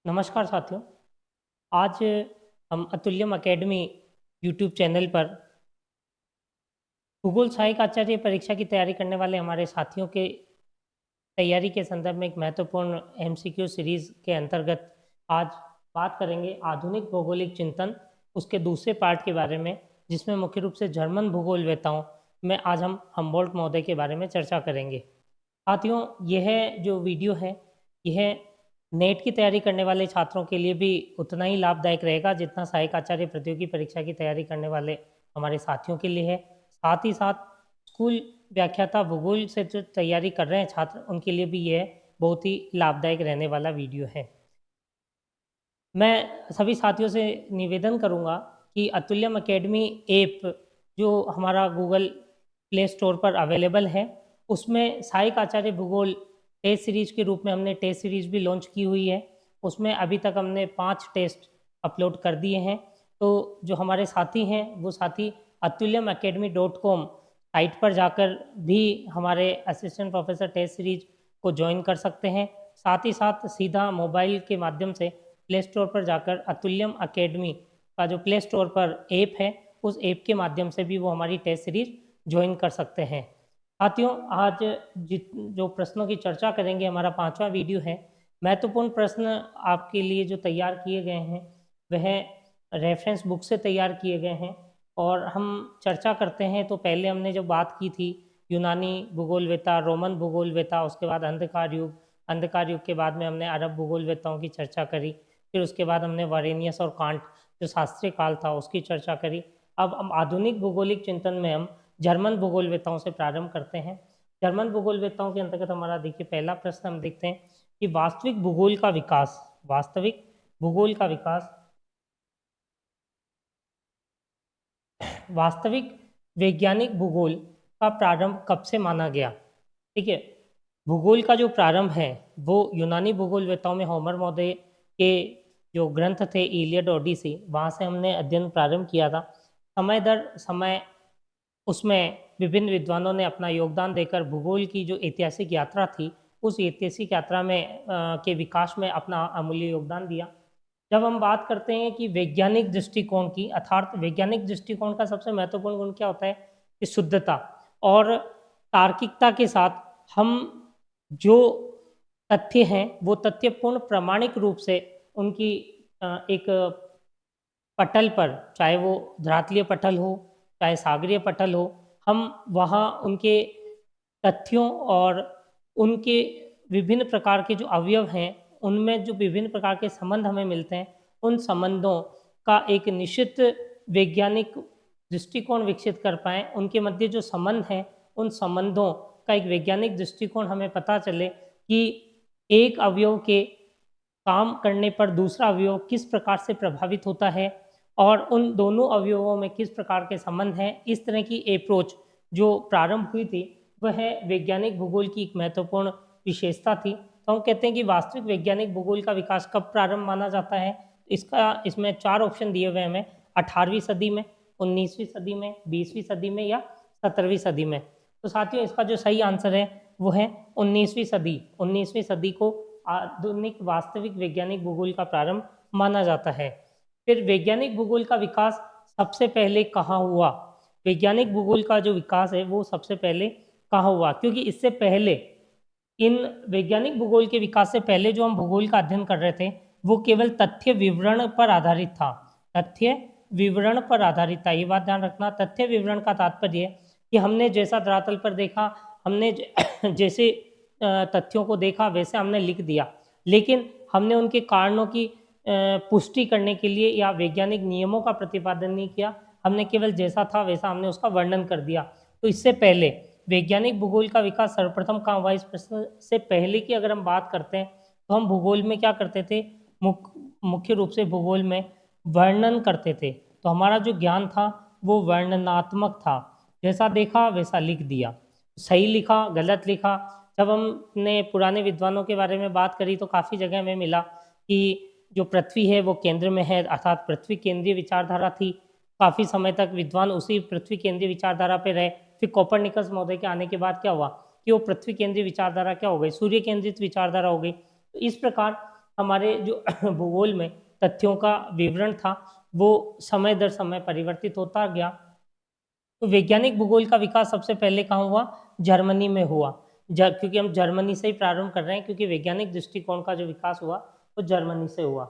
नमस्कार साथियों। आज हम अतुल्यम अकेडमी यूट्यूब चैनल पर भूगोल सहायक आचार्य परीक्षा की तैयारी करने वाले हमारे साथियों के तैयारी के संदर्भ में एक महत्वपूर्ण एमसीक्यू सीरीज़ के अंतर्गत आज बात करेंगे आधुनिक भौगोलिक चिंतन, उसके दूसरे पार्ट के बारे में, जिसमें मुख्य रूप से जर्मन भूगोलवेत्ताओं में आज हम हम्बोल्ट महोदय के बारे में चर्चा करेंगे। साथियों, यह जो वीडियो है, यह नेट की तैयारी करने वाले छात्रों के लिए भी उतना ही लाभदायक रहेगा जितना सहायक आचार्य प्रतियोगी परीक्षा की तैयारी करने वाले हमारे साथियों के लिए है। साथ ही साथ स्कूल व्याख्याता भूगोल से जो तैयारी कर रहे हैं छात्र, उनके लिए भी यह बहुत ही लाभदायक रहने वाला वीडियो है। मैं सभी साथियों से निवेदन करूँगा कि अतुल्यम अकेडमी ऐप जो हमारा गूगल प्ले स्टोर पर अवेलेबल है, उसमें सहायक आचार्य भूगोल टेस्ट सीरीज़ के रूप में हमने टेस्ट सीरीज़ भी लॉन्च की हुई है। उसमें अभी तक हमने 5 टेस्ट अपलोड कर दिए हैं। तो जो हमारे साथी हैं, वो साथी atulyamacademy.com साइट पर जाकर भी हमारे असिस्टेंट प्रोफेसर टेस्ट सीरीज़ को जॉइन कर सकते हैं। साथ ही साथ सीधा मोबाइल के माध्यम से प्ले स्टोर पर जाकर अतुल्यम अकेडमी का जो प्ले स्टोर पर ऐप है, उस ऐप के माध्यम से भी वो हमारी टेस्ट सीरीज़ जॉइन कर सकते हैं। साथियों, आज जो प्रश्नों की चर्चा करेंगे, हमारा 5वां वीडियो है। महत्वपूर्ण प्रश्न आपके लिए जो तैयार किए गए हैं, वह रेफरेंस बुक से तैयार किए गए हैं और हम चर्चा करते हैं। तो पहले हमने जो बात की थी यूनानी भूगोलवेत्ता, रोमन भूगोलवेत्ता, उसके बाद अंधकार युग के बाद में हमने अरब भूगोलवेत्ताओं की चर्चा करी। फिर उसके बाद हमने वारेनियस और कांट जो शास्त्रीय काल था उसकी चर्चा करी। अब हम आधुनिक भूगोलिक चिंतन में हम जर्मन भूगोलवेत्ताओं से प्रारंभ करते हैं। जर्मन भूगोलवेत्ताओं के अंतर्गत हमारा देखिए पहला प्रश्न हम देखते हैं कि वास्तविक भूगोल का विकास वास्तविक वैज्ञानिक भूगोल का प्रारंभ कब से माना गया? ठीक है, भूगोल का जो प्रारंभ है वो यूनानी भूगोलवेत्ताओं में होमर महोदय के जो ग्रंथ थे इलियड ओडिसी, वहाँ से हमने अध्ययन प्रारंभ किया था। समय दर समय उसमें विभिन्न विद्वानों ने अपना योगदान देकर भूगोल की जो ऐतिहासिक यात्रा थी, उस ऐतिहासिक यात्रा में के विकास में अपना अमूल्य योगदान दिया। जब हम बात करते हैं कि वैज्ञानिक दृष्टिकोण की, अर्थात वैज्ञानिक दृष्टिकोण का सबसे महत्वपूर्ण गुण क्या होता है कि शुद्धता और तार्किकता के साथ हम जो तथ्य हैं वो तथ्य पूर्ण प्रामाणिक रूप से उनकी एक पटल पर, चाहे वो धरातलीय पटल हो, चाहे सागरीय पटल हो, हम वहाँ उनके तथ्यों और उनके विभिन्न प्रकार के जो अवयव हैं, उनमें जो विभिन्न प्रकार के संबंध हमें मिलते हैं, उन संबंधों का एक निश्चित वैज्ञानिक दृष्टिकोण विकसित कर पाएँ। उनके मध्य जो संबंध हैं, उन संबंधों का एक वैज्ञानिक दृष्टिकोण हमें पता चले कि एक अवयव के काम करने पर दूसरा अवयव किस प्रकार से प्रभावित होता है और उन दोनों अवयवों में किस प्रकार के संबंध हैं। इस तरह की अप्रोच जो प्रारंभ हुई थी, वह वैज्ञानिक भूगोल की एक महत्वपूर्ण विशेषता थी। तो हम कहते हैं कि वास्तविक वैज्ञानिक भूगोल का विकास कब प्रारंभ माना जाता है? इसमें 4 ऑप्शन दिए हुए हैं हमें, 18वीं सदी में, 19वीं सदी में, 20वीं सदी में या 17वीं सदी में। तो साथियों, इसका जो सही आंसर है वो है 19वीं सदी। 19वीं सदी को आधुनिक वास्तविक वैज्ञानिक भूगोल का प्रारंभ माना जाता है। फिर वैज्ञानिक भूगोल का विकास सबसे पहले कहाँ हुआ? वैज्ञानिक भूगोल का जो विकास है वो सबसे पहले कहाँ हुआ? क्योंकि इससे पहले इन वैज्ञानिक भूगोल के विकास से पहले जो हम भूगोल का अध्ययन कर रहे थे, वो केवल तथ्य विवरण पर आधारित था। तथ्य विवरण पर आधारित था, ये बात ध्यान रखना। तथ्य विवरण का तात्पर्य है कि हमने जैसा धरातल पर देखा, हमने जैसे तथ्यों को देखा वैसे हमने लिख दिया, लेकिन हमने उनके कारणों की पुष्टि करने के लिए या वैज्ञानिक नियमों का प्रतिपादन नहीं किया। हमने केवल जैसा था वैसा हमने उसका वर्णन कर दिया। तो इससे पहले वैज्ञानिक भूगोल का विकास सर्वप्रथम कहाँ हुआ? इस प्रश्न से पहले की अगर हम बात करते हैं तो हम भूगोल में क्या करते थे? मुख्य रूप से भूगोल में वर्णन करते थे। तो हमारा जो ज्ञान था वो वर्णनात्मक था, जैसा देखा वैसा लिख दिया, सही लिखा गलत लिखा। जब हमने पुराने विद्वानों के बारे में बात करी तो काफ़ी जगह हमें मिला कि जो पृथ्वी है वो केंद्र में है, अर्थात पृथ्वी केंद्रीय विचारधारा थी। काफ़ी समय तक विद्वान उसी पृथ्वी केंद्रीय विचारधारा पे रहे। फिर कोपरनिकस महोदय के आने के बाद क्या हुआ कि वो पृथ्वी केंद्रीय विचारधारा क्या हो गई? सूर्य केंद्रित विचारधारा हो गई। तो इस प्रकार हमारे जो भूगोल में तथ्यों का विवरण था वो समय दर समय परिवर्तित होता गया। तो वैज्ञानिक भूगोल का विकास सबसे पहले कहाँ हुआ? जर्मनी में हुआ। क्योंकि हम जर्मनी से ही प्रारंभ कर रहे हैं, क्योंकि वैज्ञानिक दृष्टिकोण का जो विकास हुआ वो जर्मनी से हुआ।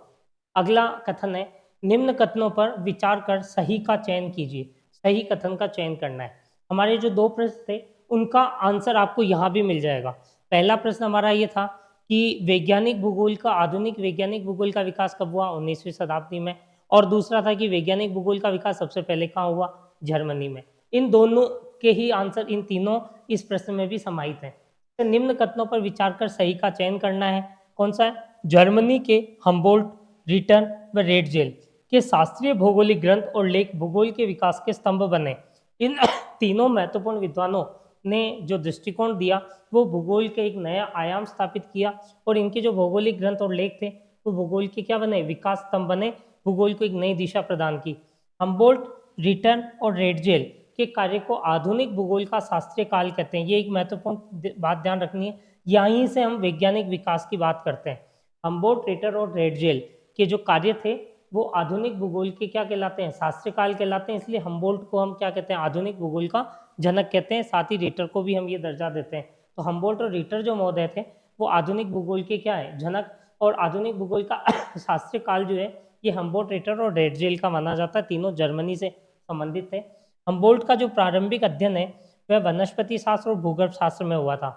अगला कथन है, निम्न कथनों पर विचार कर सही का चयन कीजिए। सही कथन का चयन करना है। हमारे जो 2 प्रश्न थे उनका आंसर आपको यहाँ भी मिल जाएगा। पहला प्रश्न हमारा ये था कि आधुनिक वैज्ञानिक भूगोल का विकास कब हुआ? 19वीं शताब्दी में। और दूसरा था कि वैज्ञानिक भूगोल का विकास सबसे पहले कहाँ हुआ? जर्मनी में। इन दोनों के ही आंसर, इन तीनों इस प्रश्न में भी समाहित हैं। तो निम्न कथनों पर विचार कर सही का चयन करना है। कौन सा है? जर्मनी के हम्बोल्ट, रिटर्न व रेडजेल के शास्त्रीय भौगोलिक ग्रंथ और लेख भूगोल के विकास के स्तंभ बने। इन तीनों महत्वपूर्ण विद्वानों ने जो दृष्टिकोण दिया वो भूगोल के एक नया आयाम स्थापित किया, और इनके जो भौगोलिक ग्रंथ और लेख थे वो भूगोल के क्या बने? विकास स्तंभ बने, भूगोल को एक नई दिशा प्रदान की। हम्बोल्ट, रिटर्न और रेडजेल के कार्य को आधुनिक भूगोल का शास्त्रीय काल कहते हैं। ये एक महत्वपूर्ण बात ध्यान रखनी है, यहीं से हम वैज्ञानिक विकास की बात करते हैं। हम्बोल्ट, रिटर और रेडजेल के जो कार्य थे वो आधुनिक भूगोल के क्या कहलाते हैं? शास्त्रीय काल कहलाते हैं। इसलिए हम्बोल्ट को हम क्या कहते हैं? आधुनिक भूगोल का जनक कहते हैं। साथ ही रिटर को भी हम ये दर्जा देते हैं। तो हम्बोल्ट और रिटर जो महोदय थे वो आधुनिक भूगोल के क्या है? जनक। और आधुनिक भूगोल का शास्त्रीय काल जो है ये हम्बोल्ट, रिटर और रेडजेल का माना जाता है। तीनों जर्मनी से संबंधित थे। हम्बोल्ट का जो प्रारंभिक अध्ययन है वह वनस्पति शास्त्र और भूगर्भ शास्त्र में हुआ था।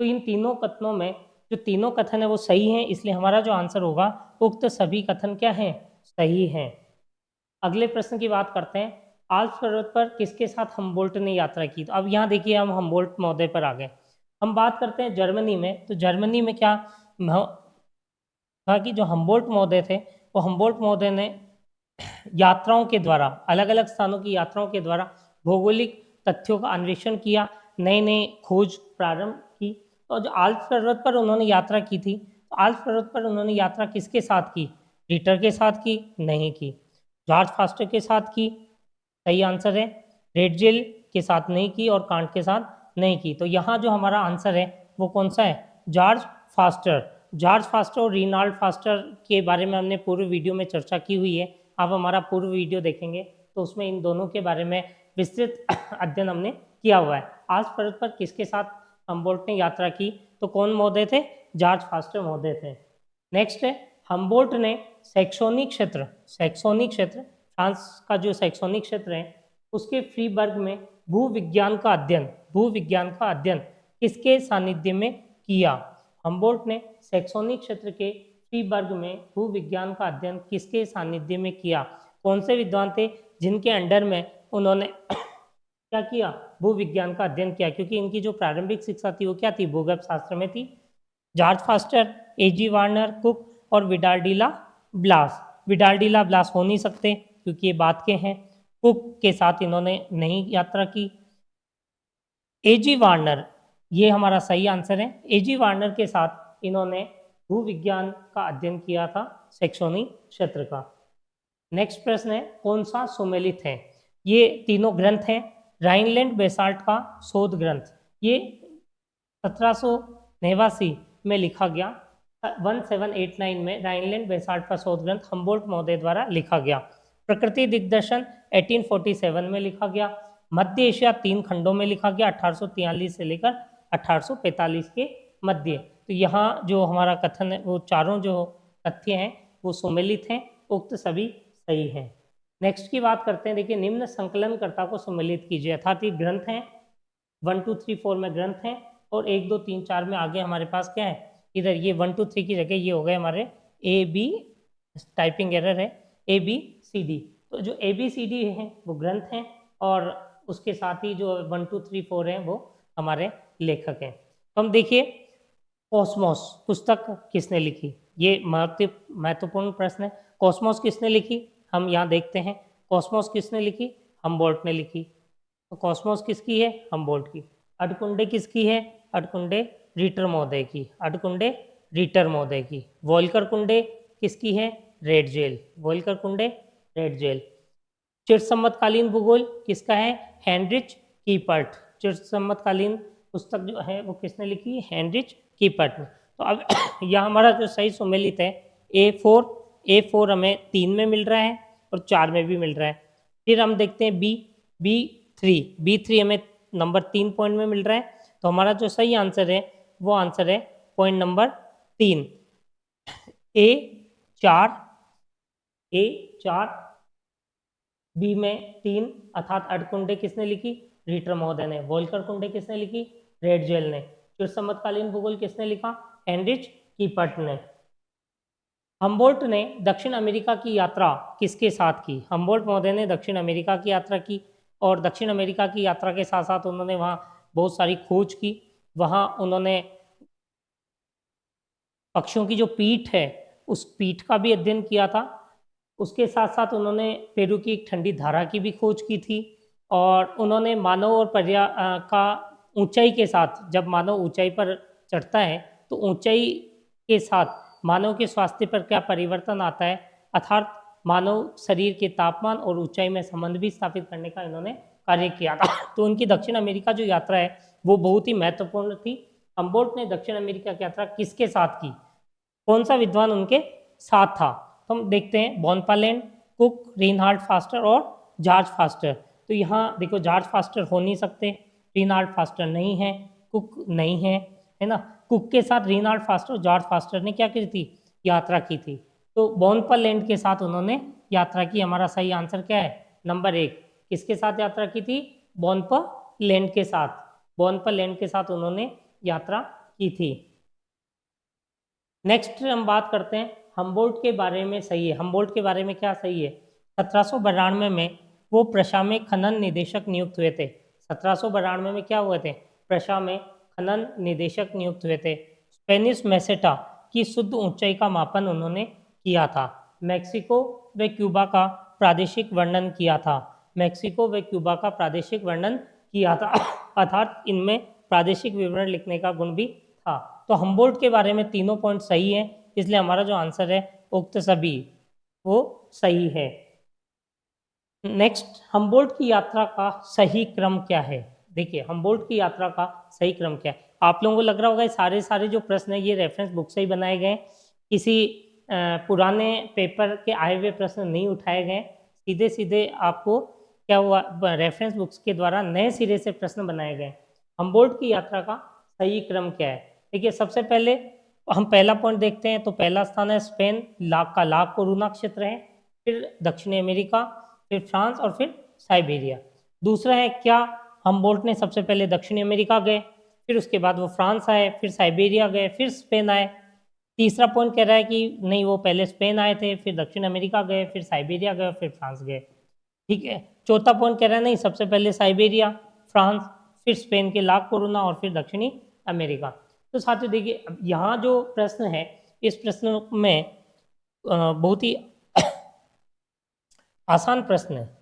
तो इन तीनों कथनों में जो तीनों कथन है वो सही हैं, इसलिए हमारा जो आंसर होगा उक्त सभी कथन क्या हैं? सही हैं। अगले प्रश्न की बात करते हैं, आल्प्स पर्वत पर किसके साथ हम्बोल्ट ने यात्रा की? तो अब यहाँ देखिए हम हम्बोल्ट महोदय पर आ गए। हम बात करते हैं जर्मनी में, तो जर्मनी में क्या था कि जो हम्बोल्ट महोदय थे वो हम्बोल्ट महोदय ने यात्राओं के द्वारा, अलग अलग स्थानों की यात्राओं के द्वारा भौगोलिक तथ्यों का अन्वेषण किया, नए नए खोज प्रारंभ की। तो जो आल्प्स पर्वत पर उन्होंने यात्रा की थी, तो आल्प्स पर्वत पर उन्होंने यात्रा किसके साथ की? रिटर के साथ की? नहीं की। जॉर्ज फास्टर के साथ की? सही आंसर है। रेडजेल के साथ नहीं की और कांट के साथ नहीं की। तो यहाँ जो हमारा आंसर है वो कौन सा है? George faster. जॉर्ज फास्टर और रिनाल्ड फास्टर के बारे में हमने पूर्व वीडियो में चर्चा की हुई है। आप हमारा पूर्व वीडियो देखेंगे तो उसमें इन दोनों के बारे में विस्तृत अध्ययन हमने किया हुआ है। आज पर्वत पर किसके साथ हम्बोल्ट ने यात्रा की? तो कौन महोदय थे? जॉर्ज फास्टर महोदय थे। नेक्स्ट है, हम्बोल्ट ने सैक्सोनी क्षेत्र फ्रांस का जो सैक्सोनी क्षेत्र है उसके फ्रीबर्ग में भू विज्ञान का अध्ययन किसके सानिध्य में किया? हम्बोल्ट ने सैक्सोनी क्षेत्र के फ्रीबर्ग में भू विज्ञान का अध्ययन किसके सानिध्य में किया? कौन से विद्वान थे जिनके अंडर में उन्होंने क्या किया? भू विज्ञान का अध्ययन किया, क्योंकि इनकी जो प्रारंभिक शिक्षा थी वो क्या थी? भूगर्भ शास्त्र में थी। जॉर्ज फास्टर, एजी वार्नर, कुक और विडाल्डिला ब्लास। विडाल्डिला ब्लास हो नहीं सकते क्योंकि ये बात के हैं। कुक के साथ इन्होंने नहीं यात्रा की। एजी वार्नर, ये हमारा सही आंसर है। एजी वार्नर के साथ इन्होंने भूविज्ञान का अध्ययन किया था, सैक्सोनी क्षेत्र का। नेक्स्ट प्रश्न है, कौन सा सुमेलित है? ये तीनों ग्रंथ हैं। राइनलैंड बेसाल्ट का शोध ग्रंथ, ये 1789 में लिखा गया। 1789 में राइनलैंड बेसाल्ट का शोध ग्रंथ हम्बोल्ट महोदय द्वारा लिखा गया। प्रकृति दिग्दर्शन 1847 में लिखा गया। मध्य एशिया 3 खंडों में लिखा गया, 1843 से लेकर 1845 के मध्य। तो यहाँ जो हमारा कथन है वो चारों जो तथ्य हैं वो सुमेलित हैं, उक्त सभी सही हैं। नेक्स्ट की बात करते हैं। देखिए, निम्न संकलनकर्ता को सम्मिलित कीजिए, अर्थात ये ग्रंथ हैं 1 2 3 4 में ग्रंथ हैं और 1 2 3 4 में आगे हमारे पास क्या है? इधर ये 1 2 3 की जगह ये हो गए हमारे ए बी, टाइपिंग एरर है, ए बी सी डी। तो जो ए बी सी डी है वो ग्रंथ हैं और उसके साथ ही जो 1 2 3 4 हैं वो हमारे लेखक हैं। तो हम देखिए, कॉस्मोस पुस्तक किसने लिखी? ये महत्वपूर्ण प्रश्न है। कॉस्मोस किसने लिखी? हम यहाँ देखते हैं। कॉस्मोस किसने लिखी? हम्बोल्ट ने लिखी। तो कॉस्मोस किसकी है? हम्बोल्ट की। अडकुंडे किसकी है? अडकुंडे रीटर महोदय की। अडकुंडे रीटर महोदय की। वोल्कर कुंडे किसकी है? रेडजेल। वोल्कर कुंडे रेडजेल। चिरसम्मतकालीन भूगोल किसका है? हेनरिच कीपर्ट। चिरसम्मतकालीन पुस्तक जो है वो किसने लिखी? हेनरिच कीपर्ट। तो अब यह हमारा जो सही सुमेलित है A4 हमें 3 में मिल रहा है और 4 में भी मिल रहा है। फिर हम देखते हैं B3 हमें नंबर 3 पॉइंट में मिल रहा है, तो हमारा जो सही आंसर है वो आंसर है पॉइंट नंबर 3, A4 बी में 3 अर्थात अडकुंडे किसने लिखी? रीटर महोदय ने। वोल्कर कुंडे किसने लिखी? रेडजेल ने। फिर समकालीन भूगोल किसने लिखा? हेनरिच कीपर्ट ने। हम्बोल्ट ने दक्षिण अमेरिका की यात्रा किसके साथ की? हम्बोल्ट महोदय ने दक्षिण अमेरिका की यात्रा की और दक्षिण अमेरिका की यात्रा के साथ साथ उन्होंने वहाँ बहुत सारी खोज की। वहाँ उन्होंने पक्षियों की जो पीठ है उस पीठ का भी अध्ययन किया था। उसके साथ साथ उन्होंने पेरू की एक ठंडी धारा की भी खोज की थी और उन्होंने मानव और का ऊंचाई के साथ, जब मानव ऊंचाई पर चढ़ता है तो ऊंचाई के साथ मानव के स्वास्थ्य पर क्या परिवर्तन आता है, अर्थात मानव शरीर के तापमान और ऊंचाई में संबंध भी स्थापित करने का इन्होंने कार्य किया था। तो उनकी दक्षिण अमेरिका जो यात्रा है वो बहुत ही महत्वपूर्ण थी। हम्बोल्ट ने दक्षिण अमेरिका की यात्रा किसके साथ की? कौन सा विद्वान उनके साथ था? तो हम देखते हैं बॉनपालेंड, कुक, रीनहार्ड फास्टर और जॉर्ज फास्टर। तो यहाँ देखो जॉर्ज फास्टर हो नहीं सकते, रीनहार्ड फास्टर नहीं है, कुक नहीं है ना। कुक के साथ रीनहार्ड फास्टर और जॉर्ज फास्टर ने क्या की थी? यात्रा की थी। तो बॉनपालेंड के साथ उन्होंने यात्रा की। हमारा सही आंसर क्या है? नंबर 1। किसके साथ यात्रा की थी? बॉनपालेंड के साथ। बॉनपालेंड के साथ उन्होंने यात्रा की थी। नेक्स्ट हम बात करते हैं हम्बोल्ट के बारे में। सही है, हम्बोल्ट के बारे में क्या सही है? 1792 में वो प्रशा में खनन निदेशक नियुक्त हुए थे। 1792 में क्या हुए थे? प्रशा में खनन निदेशक नियुक्त हुए थे। स्पेनिश मेसेटा की शुद्ध ऊंचाई का मापन उन्होंने किया था। मैक्सिको व क्यूबा का प्रादेशिक वर्णन किया था। मैक्सिको व क्यूबा का प्रादेशिक वर्णन किया था अर्थात इनमें प्रादेशिक विवरण लिखने का गुण भी था। तो हम्बोल्ट के बारे में तीनों पॉइंट सही है, इसलिए हमारा जो आंसर है उक्त सभी वो सही है। नेक्स्ट, हम्बोल्ट की यात्रा का सही क्रम क्या है? देखिए हम्बोल्ट की यात्रा का सही क्रम क्या है? आप लोगों को लग रहा होगा ये सारे जो प्रश्न है ये रेफरेंस बुक से ही बनाए गए, किसी पुराने पेपर के आए हुए प्रश्न नहीं उठाए गए। सीधे सीधे आपको क्या हुआ, रेफरेंस बुक्स के द्वारा नए सिरे से प्रश्न बनाए गए। हम्बोल्ट की यात्रा का सही क्रम क्या है? देखिए सबसे पहले हम पहला पॉइंट देखते हैं, तो पहला स्थान है स्पेन, ला कोरूना क्षेत्र है। फिर दक्षिणी अमेरिका, फिर फ्रांस और फिर साइबेरिया। दूसरा है क्या हम्बोल्ट ने सबसे पहले दक्षिणी अमेरिका गए, फिर उसके बाद वो फ्रांस आए, फिर साइबेरिया गए, फिर स्पेन आए। तीसरा पॉइंट कह रहा है कि नहीं, वो पहले स्पेन आए थे, फिर दक्षिण अमेरिका गए, फिर साइबेरिया गए, फिर फ्रांस गए। ठीक है। चौथा पॉइंट कह रहा है नहीं, सबसे पहले साइबेरिया, फ्रांस, फिर स्पेन के ला कोरूना और फिर दक्षिणी अमेरिका। तो साथियों देखिए यहाँ जो प्रश्न है, इस प्रश्न में बहुत ही आसान प्रश्न है।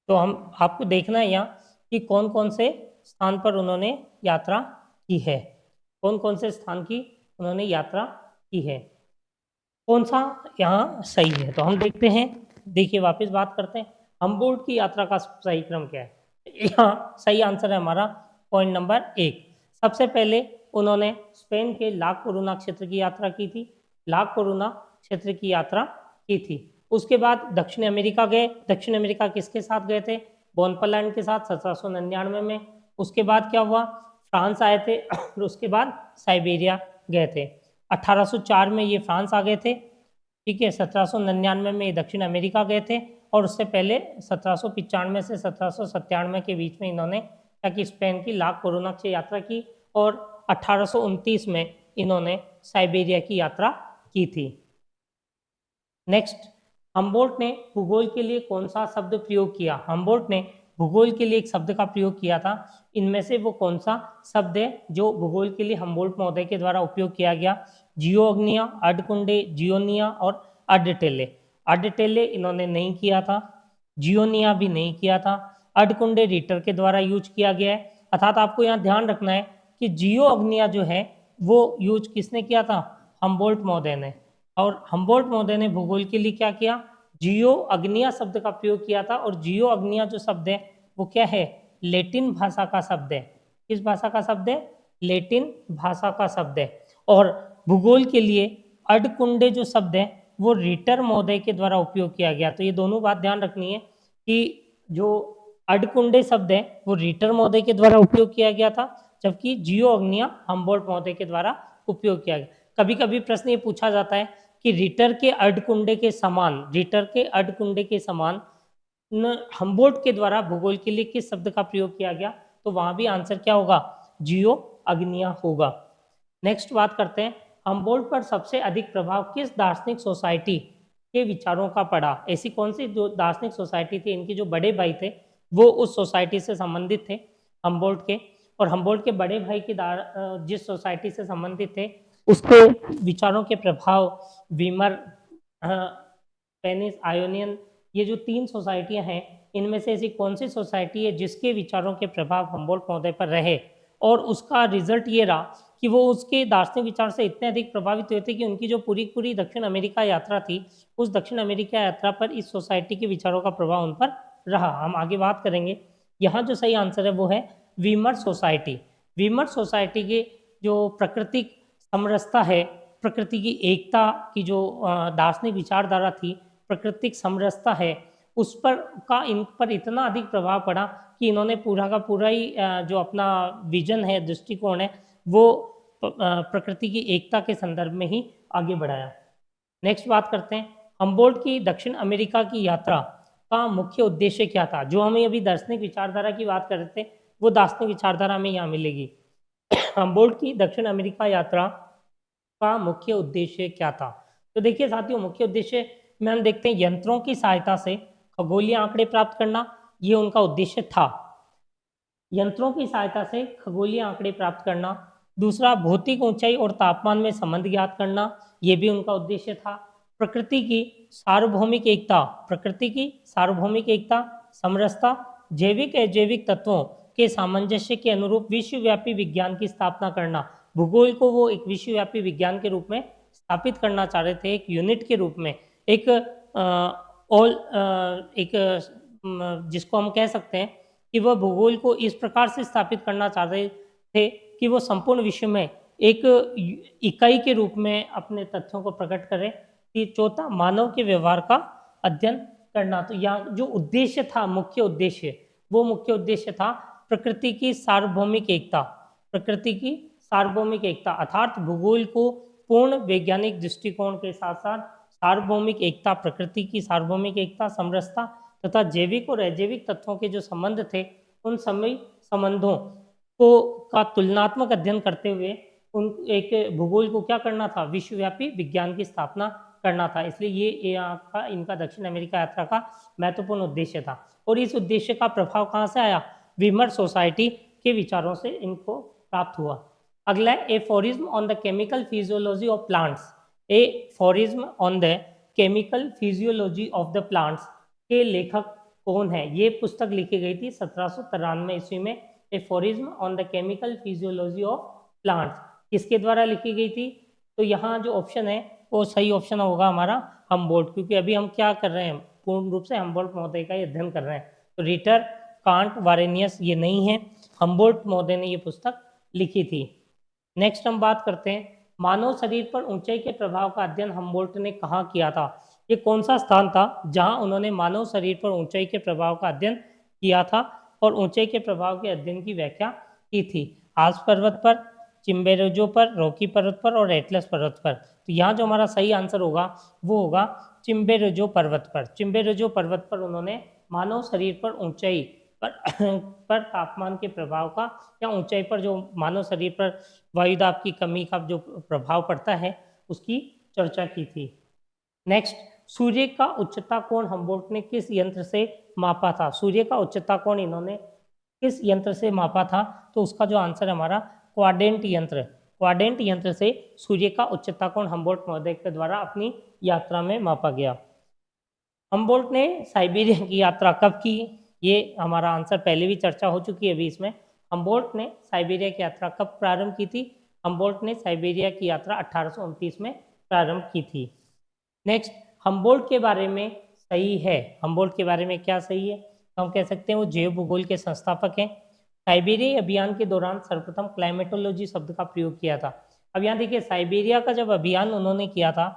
तो हम आपको देखना है यहाँ कि कौन कौन से स्थान पर उन्होंने यात्रा की है, कौन कौन से स्थान की उन्होंने यात्रा की है, कौन सा यहाँ सही है। तो हम देखते हैं, देखिए वापस बात करते हैं हम्बोल्ट की यात्रा का सही क्रम क्या है। यहाँ सही आंसर है हमारा पॉइंट नंबर 1। सबसे पहले उन्होंने स्पेन के ला कोरूना क्षेत्र की यात्रा की थी, ला कोरूना क्षेत्र की यात्रा की थी। उसके बाद दक्षिण अमेरिका गए। दक्षिण अमेरिका किसके साथ गए थे? बोनपालैंड के साथ 1799 में। उसके बाद क्या हुआ? फ्रांस आए थे और उसके बाद साइबेरिया गए थे। 1804 में ये फ्रांस आ गए थे। ठीक है। 1799 में ये दक्षिण अमेरिका गए थे और उससे पहले 1795 से 1797 के बीच में इन्होंने क्या कि स्पेन की ला कोरूना से यात्रा की और 1829 में इन्होंने साइबेरिया की यात्रा की थी। नेक्स्ट, हम्बोल्ट ने भूगोल के लिए कौन सा शब्द प्रयोग किया? हम्बोल्ट ने भूगोल के लिए एक शब्द का प्रयोग किया था। इनमें से वो कौन सा शब्द है जो भूगोल के लिए हम्बोल्ट महोदय के द्वारा उपयोग किया गया? जियोग्निया, अडकुंडे, जियोनिया और अडटेले। अडटेले इन्होंने नहीं किया था, जियोनिया भी नहीं किया था, अडकुंडे रीटर के द्वारा यूज किया गया है। अर्थात आपको यहाँ ध्यान रखना है कि जियो अग्निया जो है वो यूज किसने किया था? हम्बोल्ट महोदय ने। और हम्बोल्ट महोदय ने भूगोल के लिए क्या किया? जियो अग्निया शब्द का प्रयोग किया था। और जियो अग्निया जो शब्द है वो क्या है, लेटिन भाषा का शब्द है। किस भाषा का शब्द है, लेटिन भाषा का शब्द है। और भूगोल के लिए अडकुंडे जो शब्द है वो रिटर महोदय के द्वारा उपयोग किया गया। तो ये दोनों बात ध्यान रखनी है कि जो अडकुंडे शब्द है वो रिटर महोदय के द्वारा उपयोग किया गया था, जबकि जियो अग्निया हम्बोल्ट महोदय के द्वारा उपयोग किया गया। कभी कभी प्रश्न ये पूछा जाता है कि रिटर के अर्धकुंडे के समान, रिटर के अर्धकुंडे के समान हम्बोल्ट के द्वारा भूगोल के लिए किस शब्द का प्रयोग किया गया, तो वहां भी आंसर क्या होगा, जियो अग्निया होगा। नेक्स्ट बात करते हैं, हम्बोल्ट पर सबसे अधिक प्रभाव किस दार्शनिक सोसाइटी के विचारों का पड़ा। ऐसी कौन सी जो दार्शनिक सोसाइटी थी, इनके जो बड़े भाई थे वो उस सोसाइटी से संबंधित थे हम्बोल्ट के। और हम्बोल्ट के बड़े भाई की जिस सोसाइटी से संबंधित थे उसके विचारों के प्रभाव वीमर, पेनिस, आयोनियन, ये जो 3 सोसाइटियां हैं, इनमें से ऐसी कौन सी सोसाइटी है जिसके विचारों के प्रभाव हम्बोल्ट महोदय पर रहे। और उसका रिजल्ट ये रहा कि वो उसके दार्शनिक विचार से इतने अधिक प्रभावित हुए थे कि उनकी जो पूरी पूरी दक्षिण अमेरिका यात्रा थी, उस दक्षिण अमेरिका यात्रा पर इस सोसाइटी के विचारों का प्रभाव उन पर रहा। हम आगे बात करेंगे। यहाँ जो सही आंसर है वो है वीमर सोसाइटी। वीमर सोसाइटी के जो प्राकृतिक समरसता है, प्रकृति की एकता की जो दार्शनिक विचारधारा थी, प्राकृतिक समरसता है, उस पर का इन पर इतना अधिक प्रभाव पड़ा कि इन्होंने पूरा का पूरा ही जो अपना विजन है, दृष्टिकोण है, वो प्रकृति की एकता के संदर्भ में ही आगे बढ़ाया। नेक्स्ट बात करते हैं, हम्बोल्ट की दक्षिण अमेरिका की यात्रा का मुख्य उद्देश्य क्या था। जो हमें अभी दार्शनिक विचारधारा की बात कर रहे थे वो दार्शनिक विचारधारा हमें यहाँ मिलेगी। हम्बोल्ट की दक्षिण अमेरिका यात्रा का मुख्य उद्देश्य क्या था। तो देखिए साथियों, मुख्य उद्देश्य में हम देखते हैं यंत्रों की सहायता से खगोलीय आंकड़े प्राप्त करना, ये उनका उद्देश्य था। यंत्रों की सहायता से खगोलीय आंकड़े प्राप्त करना। दूसरा, भौतिक ऊंचाई और तापमान में संबंध ज्ञात करना, ये भी उनका उद्देश्य था। प्रकृति की सार्वभौमिक एकता, प्रकृति की सार्वभौमिक एकता, समरसता, जैविक अजैविक तत्वों के सामंजस्य के अनुरूप विश्वव्यापी विज्ञान की स्थापना करना। भूगोल को वो एक विश्वव्यापी विज्ञान के रूप में स्थापित करना चाह रहे थे, एक यूनिट के रूप में, एक जिसको हम कह सकते हैं कि वह भूगोल को इस प्रकार से स्थापित करना चाह रहे थे कि वो संपूर्ण विश्व में एक इकाई के रूप में अपने तथ्यों को प्रकट करे। कि चौथा, मानव के व्यवहार का अध्ययन करना। तो यहाँ जो उद्देश्य था, मुख्य उद्देश्य, वो मुख्य उद्देश्य था प्रकृति की सार्वभौमिक एकता, प्रकृति की सार्वभौमिक एकता, अर्थात भूगोल को पूर्ण वैज्ञानिक दृष्टिकोण के साथ साथ सार्वभौमिक एकता, प्रकृति की सार्वभौमिक एकता, समरसता तथा जैविक और अजैविक तत्वों के जो संबंध थे, उन सभी संबंधों को का तुलनात्मक अध्ययन करते हुए उन एक भूगोल को क्या करना था, विश्वव्यापी विज्ञान की स्थापना करना था। इसलिए ये आपका इनका दक्षिण अमेरिका यात्रा का महत्वपूर्ण उद्देश्य था। और इस उद्देश्य का प्रभाव कहाँ से आया, वीमर सोसाइटी के विचारों से इनको प्राप्त हुआ। अगला है aphorism on the chemical physiology of plants. Aphorism on the chemical physiology of the plants के लेखक कौन है। ये पुस्तक लिखी गई थी 1793 ईस्वी में, aphorism on the chemical physiology of plants. किसके द्वारा लिखी गई थी, तो यहाँ जो ऑप्शन है वो सही ऑप्शन होगा हमारा हम्बोल्ट, क्योंकि अभी हम क्या कर रहे हैं, पूर्ण रूप से हम्बोल्ट महोदय का अध्ययन कर रहे हैं। तो रिटर, कांट, वारेनियस ये नहीं है, हम्बोल्ट महोदय ने ये पुस्तक लिखी थी। नेक्स्ट हम बात करते हैं, मानव शरीर पर ऊंचाई के प्रभाव का अध्ययन हम्बोल्ट ने कहाँ किया था। ये कौन सा स्थान था जहां उन्होंने मानव शरीर पर ऊंचाई के प्रभाव का अध्ययन किया था और ऊंचाई के प्रभाव के अध्ययन की व्याख्या की थी। आल्प्स पर्वत पर, चिम्बेरोजो पर, रॉकी पर्वत पर और एटलस पर्वत पर। तो यहाँ जो हमारा सही आंसर होगा वो होगा चिम्बेरोजो पर्वत पर। चिम्बेरोजो पर्वत पर उन्होंने मानव शरीर पर ऊंचाई पर तापमान के प्रभाव का, या ऊंचाई पर जो मानव शरीर पर वायुदाब की कमी का जो प्रभाव पड़ता है उसकी चर्चा की थी। नेक्स्ट, सूर्य का उच्चता कोण हम्बोल्ट ने किस यंत्र से मापा था। सूर्य का उच्चता कोण इन्होंने किस यंत्र से मापा था, तो उसका जो आंसर है हमारा क्वाड्रेंट यंत्र। क्वाड्रेंट यंत्र से सूर्य का उच्चता कोण हम्बोल्ट महोदय के द्वारा अपनी यात्रा में मापा गया। हम्बोल्ट ने साइबेरिया की यात्रा कब की, ये हमारा आंसर पहले भी चर्चा हो चुकी है अभी इसमें। हम्बोल्ट ने साइबेरिया की यात्रा कब प्रारंभ की थी, हम्बोल्ट ने साइबेरिया की यात्रा 1829 में प्रारंभ की थी। नेक्स्ट, हम्बोल्ट के बारे में सही है। हम्बोल्ट के बारे में क्या सही है? तो हम कह सकते हैं वो जैव भूगोल के संस्थापक हैं। साइबेरिया अभियान के दौरान सर्वप्रथम क्लाइमेटोलॉजी शब्द का प्रयोग किया था। अब यहाँ देखिए, साइबेरिया का जब अभियान उन्होंने किया था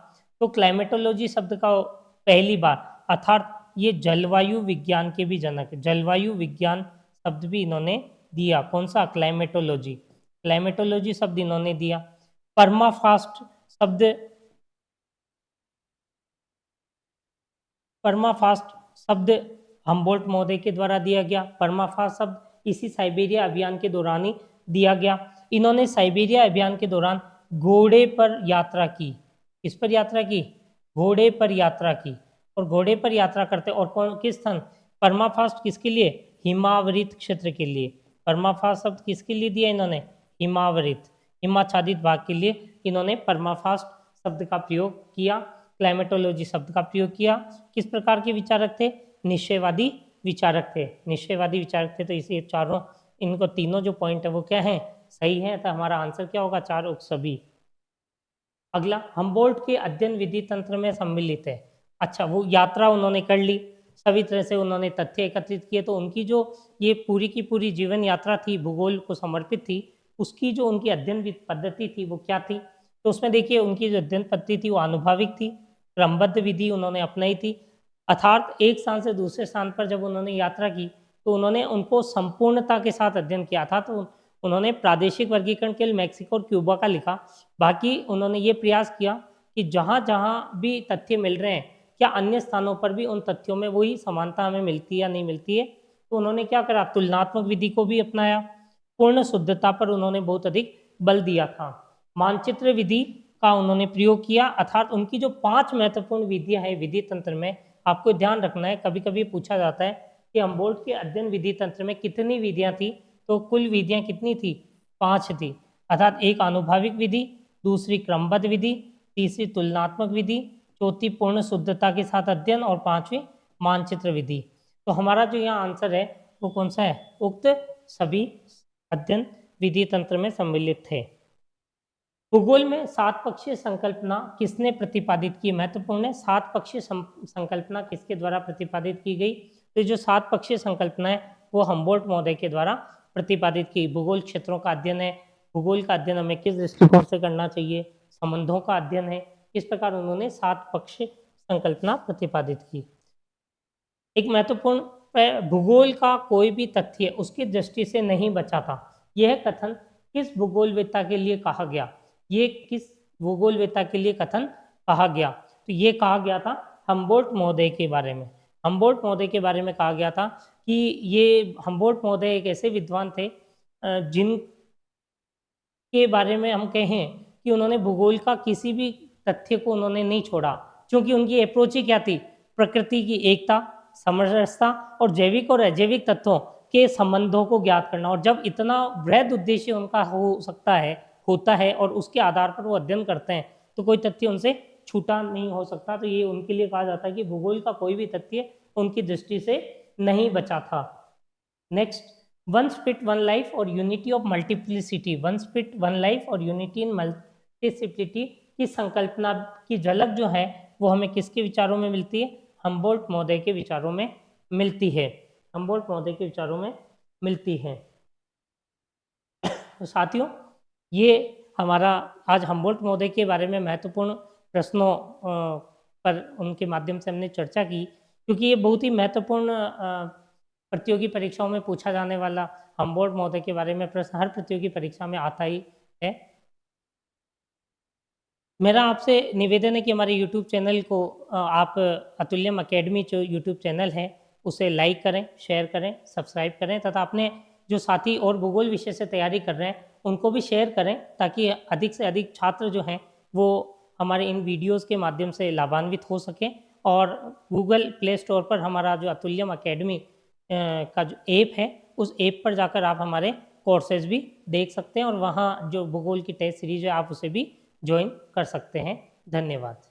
तो क्लाइमेटोलॉजी शब्द का पहली बार, अर्थात ये जलवायु विज्ञान के भी जनक, जलवायु विज्ञान शब्द भी इन्होंने दिया। कौन सा? क्लाइमेटोलॉजी। क्लाइमेटोलॉजी शब्द इन्होंने दिया। परमाफास्ट शब्द, परमाफास्ट शब्द हम्बोल्ट महोदय के द्वारा दिया गया। परमाफास्ट शब्द इसी साइबेरिया अभियान के दौरान ही दिया गया। इन्होंने साइबेरिया अभियान के दौरान घोड़े पर यात्रा की। किस पर यात्रा की? घोड़े पर यात्रा की। और घोड़े पर यात्रा करते और कौन, किस स्थान? परमाफास्ट किसके लिए? हिमावृत क्षेत्र के लिए। परमाफास्ट शब्द किसके लिए दिया इन्होंने? हिमावृत, हिमाच्छादित भाग के लिए इन्होंने परमाफास्ट शब्द का प्रयोग किया। क्लाइमेटोलॉजी शब्द का प्रयोग किया। किस प्रकार के विचारक थे? निश्चयवादी विचारक थे। निश्चयवादी विचारक थे। तो इसे चारों, इनको तीनों जो पॉइंट है वो क्या है? सही है। तो हमारा आंसर क्या होगा? 4 और सभी। अगला, हम्बोल्ट के अध्ययन विधि तंत्र में सम्मिलित है। अच्छा, वो यात्रा उन्होंने कर ली, सभी तरह से उन्होंने तथ्य एकत्रित किए, तो उनकी जो ये पूरी की पूरी जीवन यात्रा थी, भूगोल को समर्पित थी, उसकी जो उनकी अध्ययन पद्धति थी वो क्या थी? तो उसमें देखिए, उनकी जो अध्ययन पद्धति थी वो आनुभाविक थी, क्रमबद्ध विधि उन्होंने अपनाई थी। अर्थात एक स्थान से दूसरे स्थान पर जब उन्होंने यात्रा की तो उन्होंने उनको संपूर्णता के साथ अध्ययन किया था। तो उन्होंने प्रादेशिक वर्गीकरण के लिए मैक्सिको और क्यूबा का लिखा। बाकी उन्होंने ये प्रयास किया कि जहाँ जहाँ भी तथ्य मिल रहे हैं, क्या अन्य स्थानों पर भी उन तथ्यों में वही समानता हमें मिलती है या नहीं मिलती है। तो उन्होंने क्या करा? तुलनात्मक विधि को भी अपनाया। पूर्ण शुद्धता पर उन्होंने बहुत अधिक बल दिया था। मानचित्र विधि का उन्होंने प्रयोग किया। अर्थात उनकी जो 5 महत्वपूर्ण विधियां हैं विधि तंत्र में, आपको ध्यान रखना है, कभी कभी पूछा जाता है कि हम्बोल्ट के अध्ययन विधि तंत्र में कितनी विधियां थी। तो कुल विधियां कितनी थी? 5 थी। अर्थात एक आनुभाविक विधि, दूसरी क्रमबद्ध विधि, तीसरी तुलनात्मक विधि, चौथी पूर्ण शुद्धता के साथ अध्ययन और पांचवी मानचित्र विधि। तो हमारा जो यहाँ आंसर है वो कौन सा है? उक्त सभी अध्ययन विधि तंत्र में सम्मिलित थे। भूगोल में 7 पक्षीय संकल्पना किसने प्रतिपादित की? महत्वपूर्ण है। 7 पक्षीय संकल्पना किसके द्वारा प्रतिपादित की गई? तो जो 7 पक्षीय संकल्पना है वो हम्बोल्ट महोदय के द्वारा प्रतिपादित की। भूगोल क्षेत्रों का अध्ययन है, भूगोल का अध्ययन हमें किस दृष्टिकोण से करना चाहिए, संबंधों का अध्ययन है, इस प्रकार उन्होंने 7 पक्षीय संकल्पना प्रतिपादित की। एक महत्वपूर्ण, भूगोल का कोई भी तथ्य उसकी दृष्टि से नहीं बचा था। यह कथन किस भूगोलवेत्ता के लिए कहा गया? ये किस भूगोलवेत्ता के लिए कथन कहा गया? तो ये कहा गया था हम्बोल्ट महोदय के बारे में। हम्बोल्ट महोदय के बारे में कहा गया था कि ये हम्बोल्ट महोदय एक ऐसे विद्वान थे जिन के बारे में हम कहें कि उन्होंने भूगोल का किसी भी तथ्य को उन्होंने नहीं छोड़ा, क्योंकि उनकी अप्रोच ही क्या थी? प्रकृति की एकता, समरसता और जैविक और अजैविक तत्वों के संबंधों को ज्ञात करना। और जब इतना वृहद उद्देश्य उनका हो सकता है, होता है, और उसके आधार पर वो अध्ययन करते हैं, तो कोई तथ्य उनसे छूटा नहीं हो सकता। तो ये उनके लिए कहा जाता है कि भूगोल का कोई भी तथ्य उनकी दृष्टि से नहीं बचा था। Next, one spirit one life और unity of multiplicity. One spirit one life और यूनिटी इन मल्टीप्लिसिटी की संकल्पना की झलक जो है वो हमें किसके विचारों में मिलती है? हम्बोल्ट महोदय के विचारों में मिलती है। हम्बोल्ट महोदय के विचारों में मिलती है। तो साथियों, ये हमारा आज हम्बोल्ट महोदय के बारे में महत्वपूर्ण प्रश्नों पर उनके माध्यम से हमने चर्चा की, क्योंकि ये बहुत ही महत्वपूर्ण प्रतियोगी परीक्षाओं में पूछा जाने वाला हम्बोल्ट महोदय के बारे में प्रश्न हर प्रतियोगी परीक्षा में आता ही है। मेरा आपसे निवेदन है कि हमारे YouTube चैनल को आप अतुल्यम अकेडमी जो YouTube चैनल है उसे लाइक करें, शेयर करें, सब्सक्राइब करें, तथा अपने जो साथी और भूगोल विषय से तैयारी कर रहे हैं उनको भी शेयर करें, ताकि अधिक से अधिक छात्र जो हैं वो हमारे इन वीडियोज़ के माध्यम से लाभान्वित हो सकें। और गूगल प्ले स्टोर पर हमारा जो अतुल्यम अकेडमी का जो ऐप है उस ऐप पर जाकर आप हमारे कोर्सेज भी देख सकते हैं, और वहाँ जो भूगोल की टेस्ट सीरीज है आप उसे भी ज्वाइन कर सकते हैं। धन्यवाद।